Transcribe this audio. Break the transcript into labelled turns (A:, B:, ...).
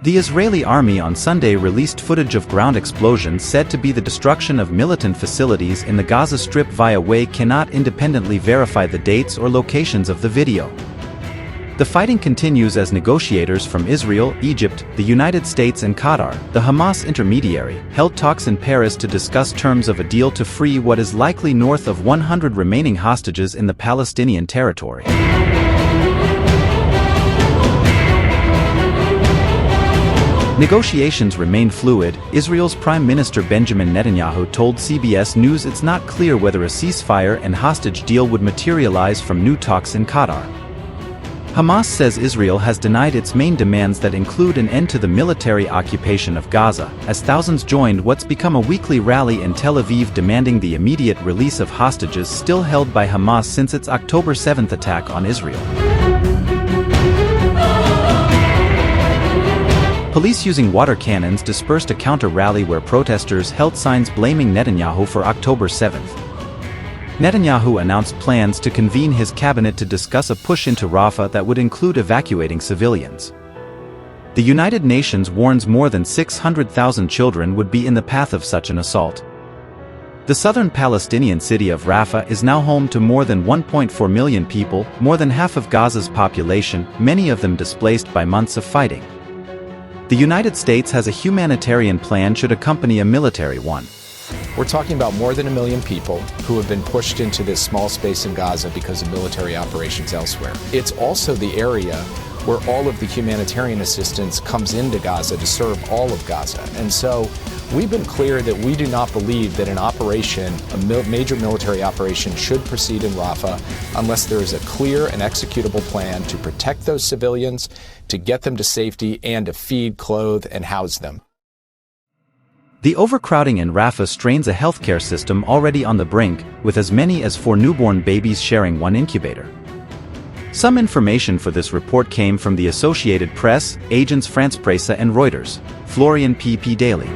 A: The Israeli army on Sunday released footage of ground explosions said to be the destruction of militant facilities in the Gaza Strip via Way cannot independently verify the dates or locations of the video. The fighting continues as negotiators from Israel, Egypt, the United States and Qatar, the Hamas intermediary, held talks in Paris to discuss terms of a deal to free what is likely north of 100 remaining hostages in the Palestinian territory. Negotiations remain fluid. Israel's Prime Minister Benjamin Netanyahu told CBS News it's not clear whether a ceasefire and hostage deal would materialize from new talks in Qatar. Hamas says Israel has denied its main demands that include an end to the military occupation of Gaza, as thousands joined what's become a weekly rally in Tel Aviv demanding the immediate release of hostages still held by Hamas since its October 7 attack on Israel. Police using water cannons dispersed a counter-rally where protesters held signs blaming Netanyahu for October 7. Netanyahu announced plans to convene his cabinet to discuss a push into Rafah that would include evacuating civilians. The United Nations warns more than 600,000 children would be in the path of such an assault. The southern Palestinian city of Rafah is now home to more than 1.4 million people, more than half of Gaza's population, many of them displaced by months of fighting. The United States has a humanitarian plan should accompany a military one.
B: We're talking about more than 1 million people who have been pushed into this small space in Gaza because of military operations elsewhere. It's also the area where all of the humanitarian assistance comes into Gaza to serve all of Gaza. And so we've been clear that we do not believe that an operation, major military operation, should proceed in Rafah unless there is a clear and executable plan to protect those civilians, to get them to safety, and to feed, clothe, and house them.
A: The overcrowding in Rafah strains a healthcare system already on the brink, with as many as 4 newborn babies sharing one incubator. Some information for this report came from the Associated Press, Agence France Presse and Reuters. Florian P. Daily.